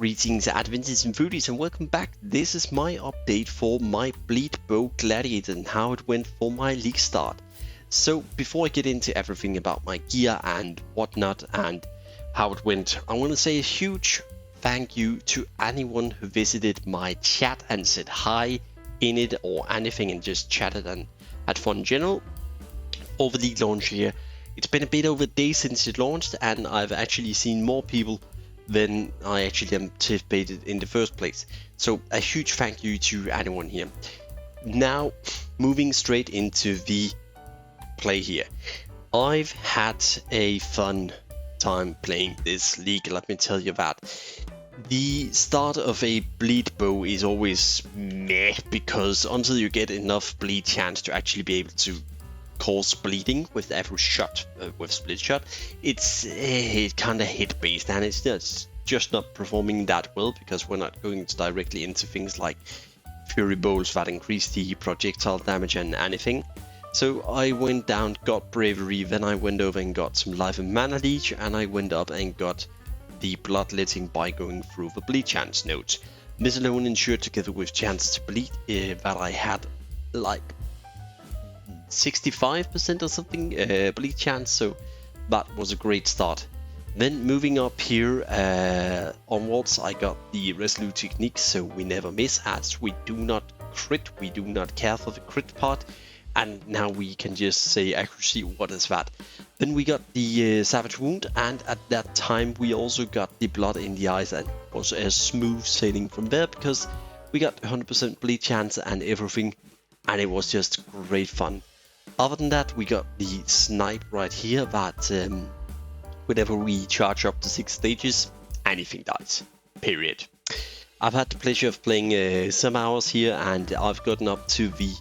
Greetings Adventists and foodies and welcome back. This is my update for my Bleed Bow Gladiator and how it went for my league start. So before I get into everything about my gear and whatnot and how it went, I want to say a huge thank you to anyone who visited my chat and said hi in it or anything and just chatted and had fun in general over the launch here. It's been a bit over a day since it launched and I've actually seen more people than I actually anticipated in the first place. So a huge thank you to anyone here. Now, moving straight into the play here. I've had a fun time playing this league, let me tell you that. The start of a bleed bow is always meh, because until you get enough bleed chance to actually be able to cause bleeding with every shot with split shot, it's kind of hit based and it's just not performing that well because we're not going directly into things like fury bowls that increase the projectile damage and anything. So I went down, got bravery, then I went over and got some life and mana leech, and I went up and got the bloodletting by going through the bleed chance nodes. This alone ensured, together with chance to bleed, that I had like 65% or something bleed chance, so that was a great start. Then moving up here onwards, I got the resolute technique, so we never miss, as we do not crit, we do not care for the crit part, and now we can just say accuracy, what is that? Then we got the savage wound, and at that time we also got the blood in the eyes, and it was a smooth sailing from there because we got 100% bleed chance and everything, and it was just great fun. Other than that, we got the snipe right here that whenever we charge up to 6 stages, anything dies, period. I've had the pleasure of playing some hours here and I've gotten up to the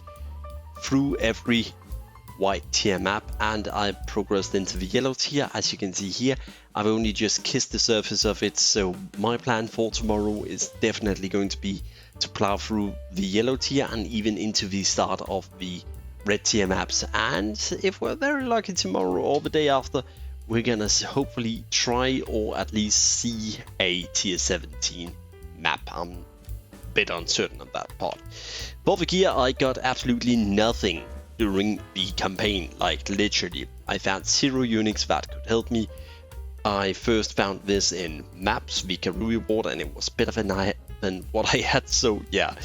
through every white tier map and I've progressed into the yellow tier. As you can see here, I've only just kissed the surface of it, so my plan for tomorrow is definitely going to be to plow through the yellow tier and even into the start of the red tier maps, and if we're very lucky tomorrow or the day after, we're gonna hopefully try or at least see a tier 17 map. I'm a bit uncertain on that part. For the gear, I got absolutely nothing during the campaign, like literally. I found 0 units that could help me. I first found this in maps, the Karoo reward, and it was better than what I had, so yeah.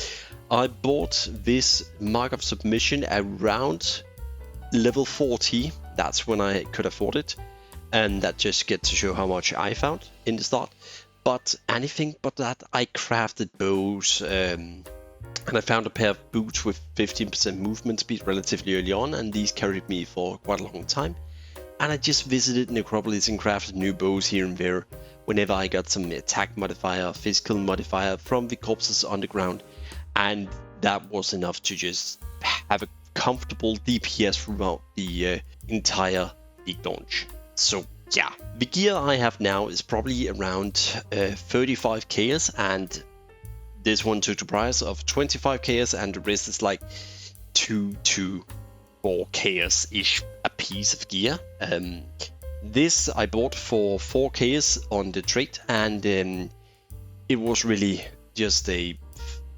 I bought this Mark of Submission around level 40, that's when I could afford it, and that just gets to show how much I found in the start. But anything but that, I crafted bows, and I found a pair of boots with 15% movement speed relatively early on, and these carried me for quite a long time. And I just visited Necropolis and crafted new bows here and there, whenever I got some attack modifier, physical modifier from the corpses on the ground. And that was enough to just have a comfortable DPS throughout the entire league launch. So yeah, the gear I have now is probably around 35 KS, and this one took the price of 25 KS, and the rest is like 2 to 4 KS ish a piece of gear. This I bought for 4 KS on the trade, and it was really just a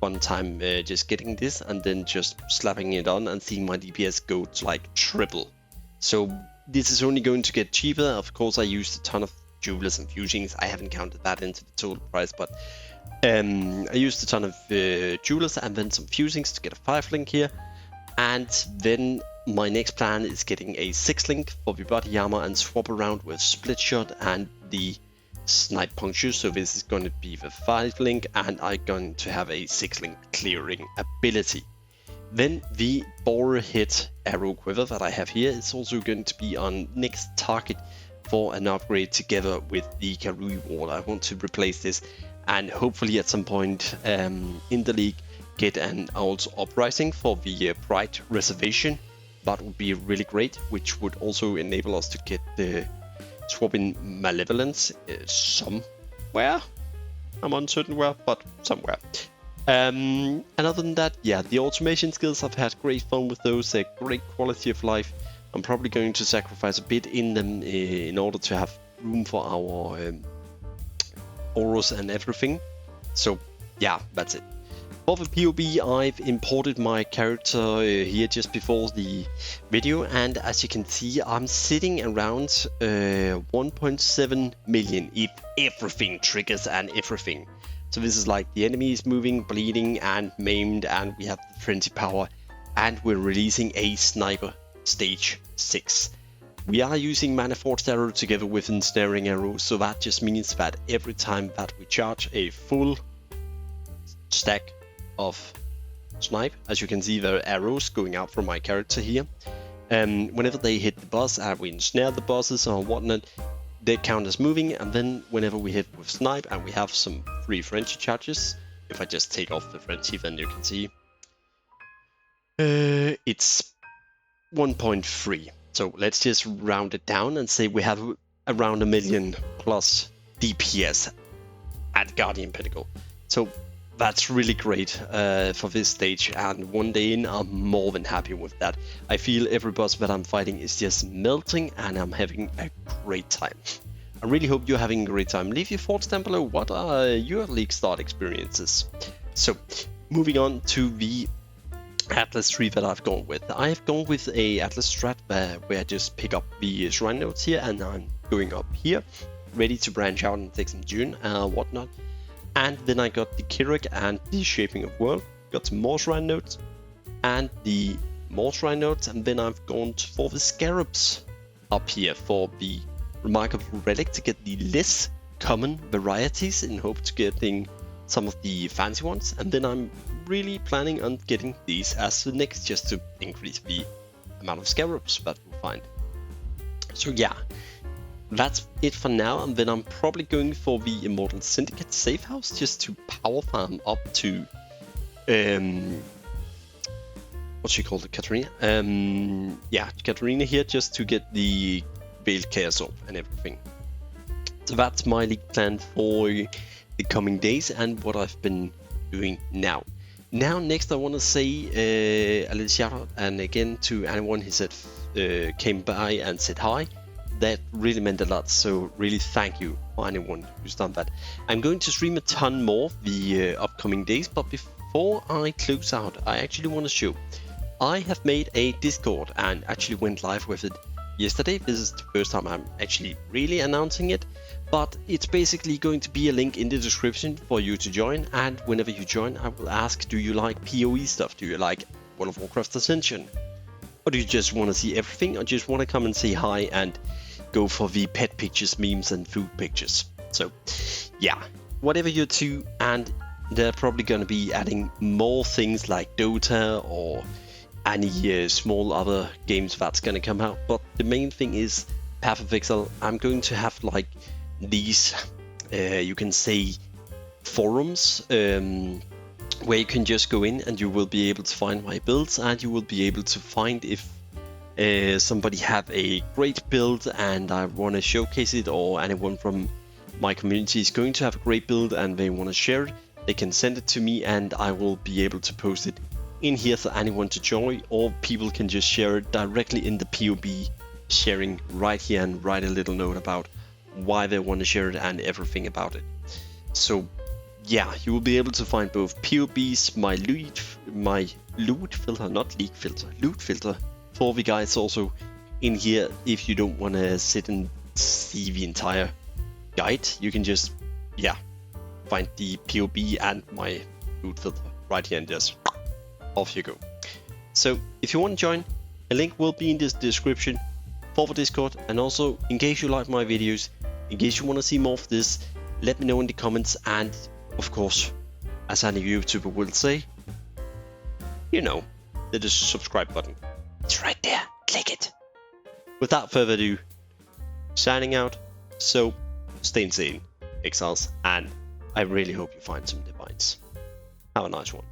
one time just getting this and then just slapping it on and seeing my DPS go to like triple. So this is only going to get cheaper. Of course, I used a ton of jewelers and fusings. I haven't counted that into the total price, but I used a ton of jewelers and then some fusings to get a 5 link here. And then my next plan is getting a 6 link for the body armor and swap around with split shot and the snipe puncture. So this is going to be the 5 link, and I'm going to have a 6 link clearing ability. Then the boar hit arrow quiver that I have here is also going to be on next target for an upgrade together with the Karoo ward. I want to replace this and hopefully at some point in the league get an Owl's Uprising for the Pride Reservation. That would be really great, which would also enable us to get the swap in Malevolence somewhere. I'm uncertain where, but somewhere. And other than that, yeah, the automation skills, I've had great fun with those. They're great quality of life. I'm probably going to sacrifice a bit in them in order to have room for our auras and everything. So yeah, that's it. For the PoB, I've imported my character here just before the video, and as you can see, I'm sitting around 1.7 million if everything triggers and everything. So this is like the enemy is moving, bleeding and maimed, and we have the frenzy power, and we're releasing a sniper stage 6. We are using mana forged arrow together with ensnaring arrow, so that just means that every time that we charge a full stack of snipe, as you can see there are arrows going out from my character here, whenever they hit the boss and we ensnare the bosses or whatnot, they count as moving, and then whenever we hit with snipe and we have some free frenzy charges, if I just take off the frenzy, then you can see it's 1.3. So let's just round it down and say we have around 1 million plus DPS at Guardian Pinnacle. So that's really great for this stage, and one day in, I'm more than happy with that. I feel every boss that I'm fighting is just melting, and I'm having a great time. I really hope you're having a great time. Leave your thoughts down below. What are your League start experiences? So, moving on to the Atlas tree that I've gone with. I have gone with a Atlas strat where I just pick up the shrine nodes here, and I'm going up here, ready to branch out and take some June and whatnot. And then I got the Kirak and the Shaping of World, got some more shrine nodes, and the more shrine nodes, and then I've gone for the Scarabs up here for the Remarkable Relic to get the less common varieties in hope to getting some of the fancy ones, and then I'm really planning on getting these as the next, just to increase the amount of Scarabs that we'll find. So yeah, that's it for now, and then I'm probably going for the Immortal Syndicate safe house just to power farm up to what's she called, Katarina? Yeah, Katarina here, just to get the Veiled Chaos Orb and everything. So that's my League plan for the coming days and what I've been doing now. Now, next I want to say a little shout out, and again to anyone who said came by and said hi. That really meant a lot, so really thank you for anyone who's done that. I'm going to stream a ton more the upcoming days, but before I close out, I actually want to show I have made a Discord and actually went live with it yesterday. This is the first time I'm actually really announcing it, but it's basically going to be a link in the description for you to join, and whenever you join I will ask, do you like PoE stuff? Do you like World of Warcraft Ascension? Or do you just want to see everything, or just want to come and say hi and go for the pet pictures, memes and food pictures? So yeah, whatever you're to, and they're probably going to be adding more things like Dota or any small other games that's going to come out. But the main thing is Path of Exile. I'm going to have like these, you can say, forums where you can just go in and you will be able to find my builds, and you will be able to find if somebody have a great build and I want to showcase it, or anyone from my community is going to have a great build and they want to share it, they can send it to me and I will be able to post it in here for anyone to join, or people can just share it directly in the PoB sharing right here and write a little note about why they want to share it and everything about it. So yeah, you will be able to find both PoBs, my loot filter, not league filter, loot filter for the guys also in here. If you don't want to sit and see the entire guide, you can just, yeah, find the PoB and my loot filter right here and just off you go. So if you want to join, a link will be in this description for the Discord, and also in case you like my videos, in case you want to see more of this, let me know in the comments, and of course, as any YouTuber will say, you know, there's a subscribe button. It's right there, click it. Without further ado, signing out, so stay insane, Exiles, and I really hope you find some divines. Have a nice one.